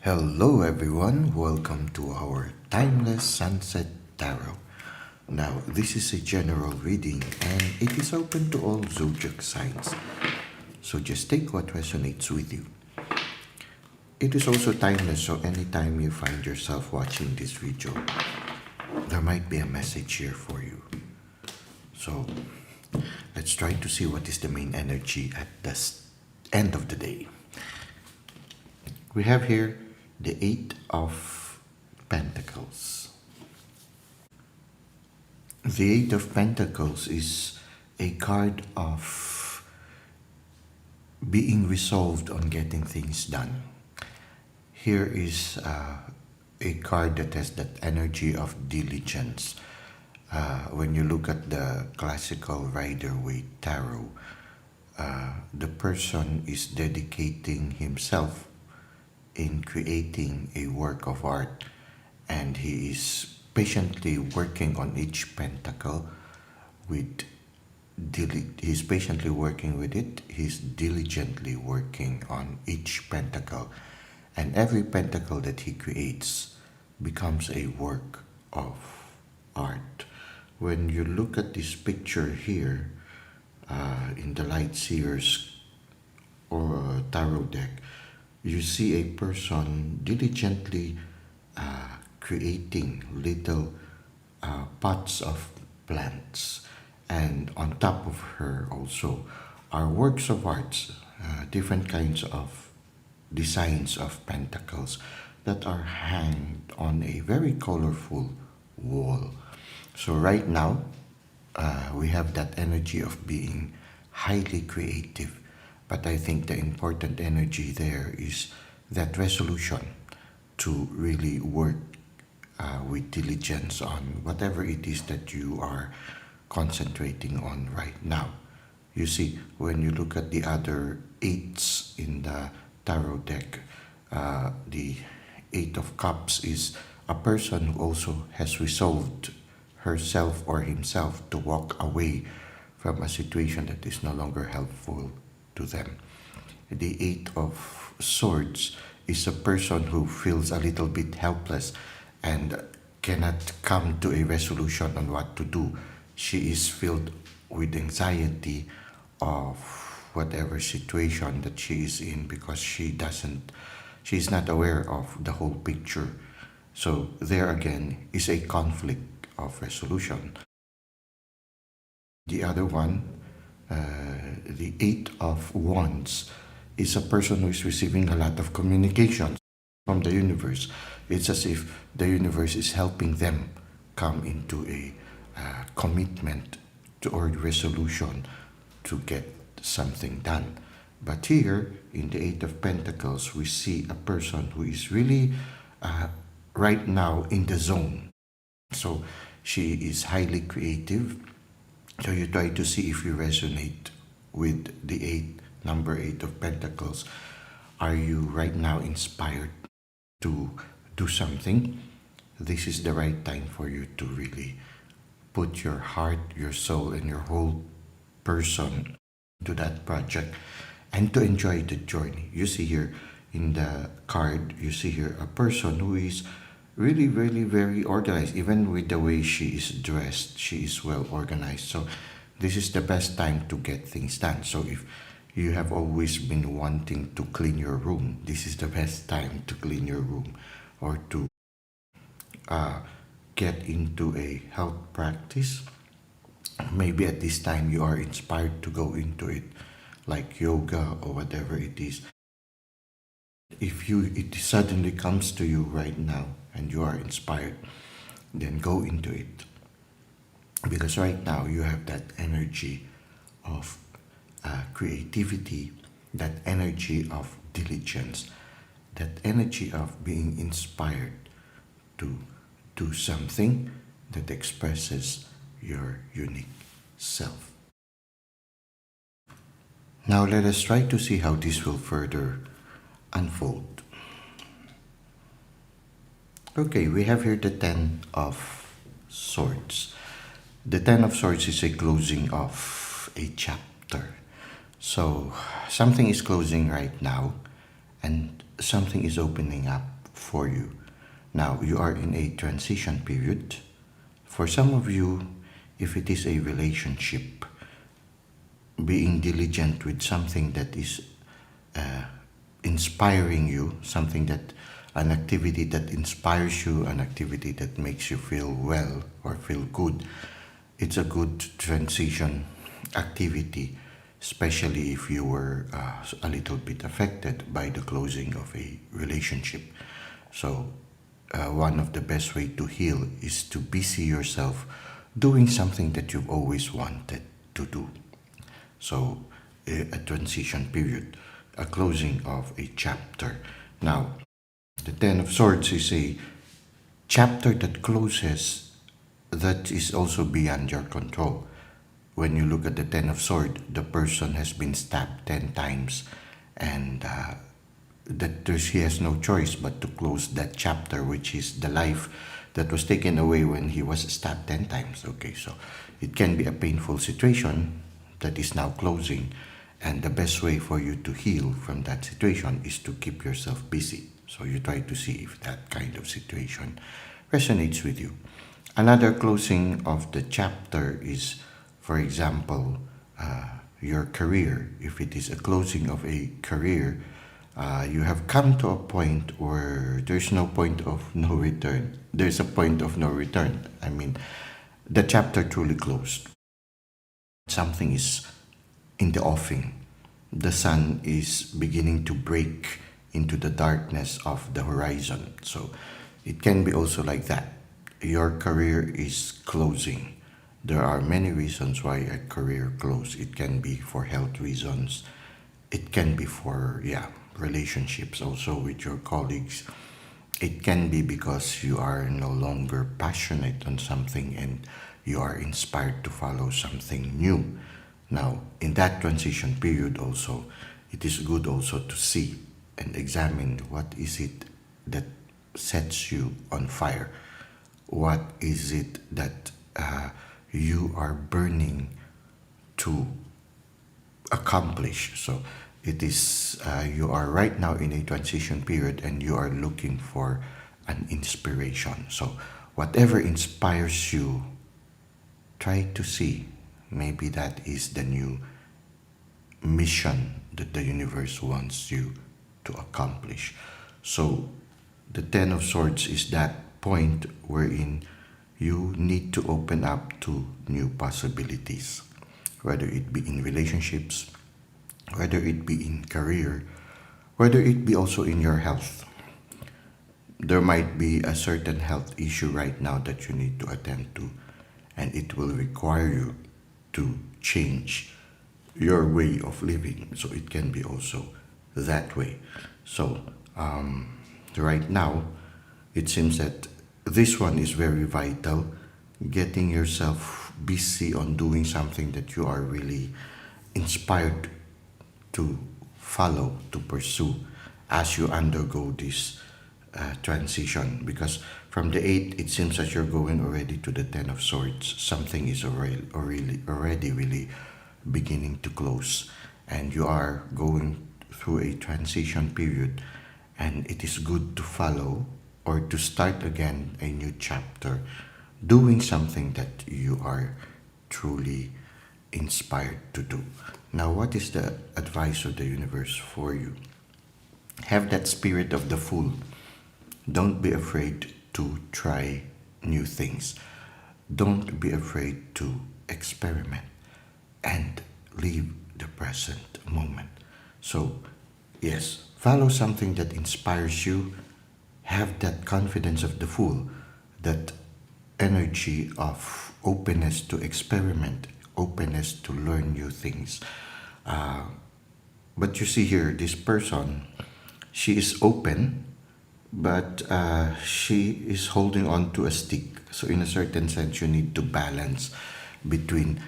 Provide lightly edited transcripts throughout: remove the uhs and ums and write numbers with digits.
Hello, everyone. Welcome to our Timeless Sunset Tarot. Now, this is a general reading and it is open to all zodiac signs. So just take what resonates with you. It is also timeless, so anytime you find yourself watching this video, there might be a message here for you. So let's try to see what is the main energy at the end of the day. We have here the Eight of Pentacles. The Eight of Pentacles is a card of being resolved on getting things done. Here is a card that has that energy of diligence. When you look at the classical Rider-Waite Tarot, the person is dedicating himself in creating a work of art, and he is patiently working on each pentacle with he's patiently working with it. He's diligently working on each pentacle, and every pentacle that he creates becomes a work of art. When you look at this picture here in the Light Seer's or tarot deck, you see a person diligently creating little pots of plants, and on top of her also are works of arts, different kinds of designs of pentacles that are hanged on a very colorful wall. So right now we have that energy of being highly creative, but I think the important energy there is that resolution to really work with diligence on whatever it is that you are concentrating on right now. You see, when you look at the other eights in the tarot deck, the Eight of Cups is a person who also has resolved herself or himself to walk away from a situation that is no longer helpful to them. The Eight of Swords is a person who feels a little bit helpless and cannot come to a resolution on what to do. She is filled with anxiety of whatever situation that she is in because she's not aware of the whole picture. So there again is a conflict of resolution. The other one, the Eight of Wands, is a person who is receiving a lot of communication from the universe. It's as if the universe is helping them come into a commitment to, or resolution to get something done. But here in the Eight of Pentacles, we see a person who is really right now in the zone. So she is highly creative. So you try to see if you resonate with the number eight of Pentacles. Are you right now inspired to do something? This is the right time for you to really put your heart, your soul, and your whole person to that project and to enjoy the journey. You see here in the card, you see here a person who is really, really very organized. Even with the way she is dressed, she is well organized. So this is the best time to get things done. So if you have always been wanting to clean your room, this is the best time to clean your room, or to get into a health practice. Maybe at this time you are inspired to go into it, like yoga or whatever it is. If it suddenly comes to you right now and you are inspired, then go into it. Because right now you have that energy of creativity, that energy of diligence, that energy of being inspired to do something that expresses your unique self. Now let us try to see how this will further unfold. Okay, we have here the Ten of Swords. The Ten of Swords is a closing of a chapter. So something is closing right now, and something is opening up for you. Now, you are in a transition period. For some of you, if it is a relationship, being diligent with something that is inspiring you, something that an activity that inspires you, an activity that makes you feel well or feel good, it's a good transition activity, especially if you were a little bit affected by the closing of a relationship. So, one of the best way to heal is to busy yourself doing something that you've always wanted to do. So, a transition period, a closing of a chapter. Now, the Ten of Swords is a chapter that closes that is also beyond your control. When you look at the Ten of Swords, the person has been stabbed 10 times, and he has no choice but to close that chapter, which is the life that was taken away when he was stabbed 10 times. Okay, so it can be a painful situation that is now closing, and the best way for you to heal from that situation is to keep yourself busy. So you try to see if that kind of situation resonates with you. Another closing of the chapter is, for example, your career. If it is a closing of a career, you have come to a point where there's no point of no return. There's a point of no return. I mean, the chapter truly closed. Something is in the offing. The sun is beginning to break into the darkness of the horizon. So it can be also like that. Your career is closing. There are many reasons why a career closes. It can be for health reasons. It can be for, relationships also with your colleagues. It can be because you are no longer passionate on something and you are inspired to follow something new. Now, in that transition period also, it is good also to see and examine what is it that sets you on fire. What is it that you are burning to accomplish? So it is you are right now in a transition period and you are looking for an inspiration. So whatever inspires you, try to see. Maybe that is the new mission that the universe wants you to accomplish. So the Ten of Swords is that point wherein you need to open up to new possibilities, whether it be in relationships, whether it be in career, whether it be also in your health. There might be a certain health issue right now that you need to attend to, and it will require you to change your way of living. So it can be also that way. So right now, it seems that this one is very vital. Getting yourself busy on doing something that you are really inspired to follow, to pursue as you undergo this transition. Because from the 8, it seems that you're going already to the 10 of Swords. Something is already really beginning to close, and you are going through a transition period, and it is good to follow or to start again a new chapter, doing something that you are truly inspired to do. Now, what is the advice of the universe for you? Have that spirit of the fool. Don't be afraid to try new things. Don't be afraid to experiment and live the present moment. So, yes, follow something that inspires you. Have that confidence of the fool, that energy of openness to experiment, openness to learn new things. But you see here, this person, she is open, but she is holding on to a stick. So, in a certain sense, you need to balance between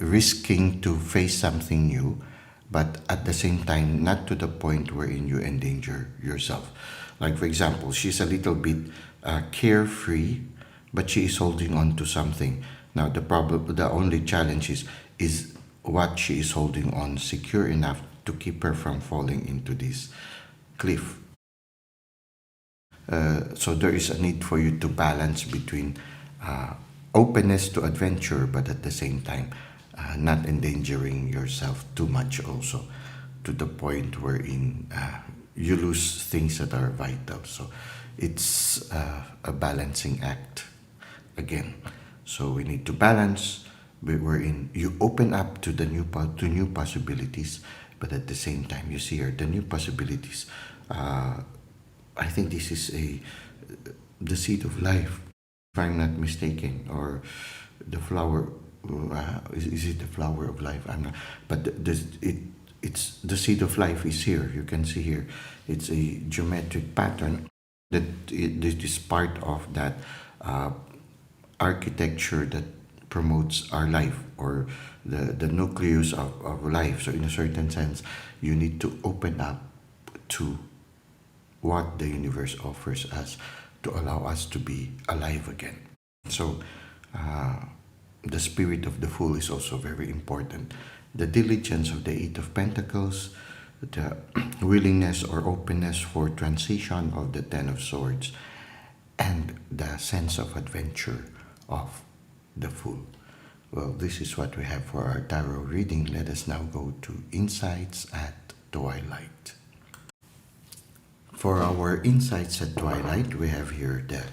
risking to face something new, but at the same time, not to the point wherein you endanger yourself. Like, for example, she's a little bit carefree, but she is holding on to something. Now, the only challenge is what she is holding on secure enough to keep her from falling into this cliff. So there is a need for you to balance between openness to adventure, but at the same time, not endangering yourself too much also, to the point wherein you lose things that are vital. So it's a balancing act again. So we need to balance wherein you open up to the new possibilities, but at the same time, you see here the new possibilities. I think this is the seed of life, if I'm not mistaken, or the flower. Is it the flower of life? I'm not. But it's the seed of life is here. You can see here, it's a geometric pattern that is part of that architecture that promotes our life, or the nucleus of life. So in a certain sense, you need to open up to what the universe offers us to allow us to be alive again. So the spirit of the fool is also very important. The diligence of the Eight of Pentacles, the willingness or openness for transition of the Ten of Swords, and the sense of adventure of the fool. Well, this is what we have for our tarot reading. Let us now go to insights at twilight. For our insights at twilight, we have here the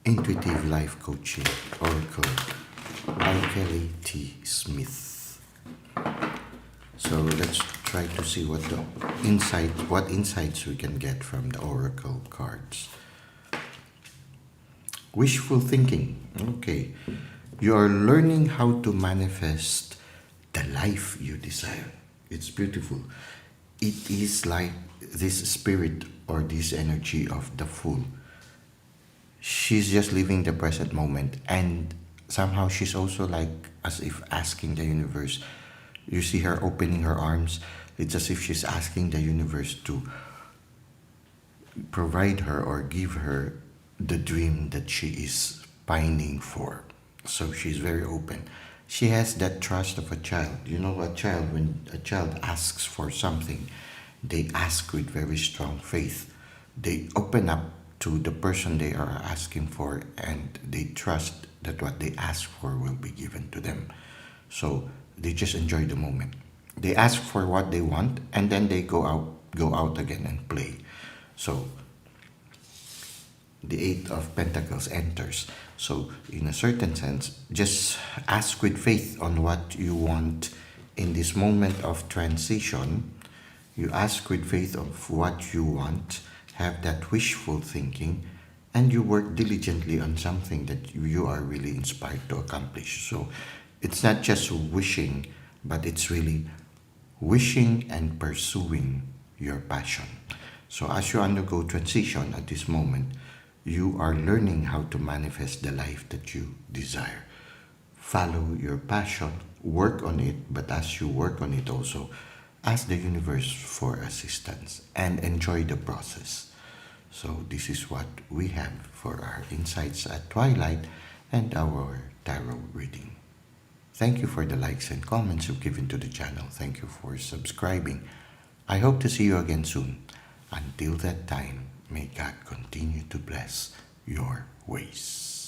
Intuitive Life Coaching Oracle by Kelly T. Smith. So let's try to see what insights we can get from the Oracle cards. Wishful thinking. Okay. You are learning how to manifest the life you desire. It's beautiful. It is like this spirit or this energy of the fool. She's just living the present moment, and somehow she's also like as if asking the universe. You see her opening her arms. It's as if she's asking the universe to provide her or give her the dream that she is pining for. So she's very open. She has that trust of a child. You know, when a child asks for something, they ask with very strong faith. They open up to the person they are asking for, and they trust that what they ask for will be given to them. So they just enjoy the moment. They ask for what they want, and then they go out again and play. So the Eight of Pentacles enters. So in a certain sense, just ask with faith on what you want in this moment of transition. You ask with faith of what you want, have that wishful thinking, and you work diligently on something that you are really inspired to accomplish. So it's not just wishing, but it's really wishing and pursuing your passion. So as you undergo transition at this moment, you are learning how to manifest the life that you desire. Follow your passion, work on it, but as you work on it also, ask the universe for assistance and enjoy the process. So this is what we have for our insights at twilight and our tarot reading. Thank you for the likes and comments you've given to the channel. Thank you for subscribing. I hope to see you again soon. Until that time, may God continue to bless your ways.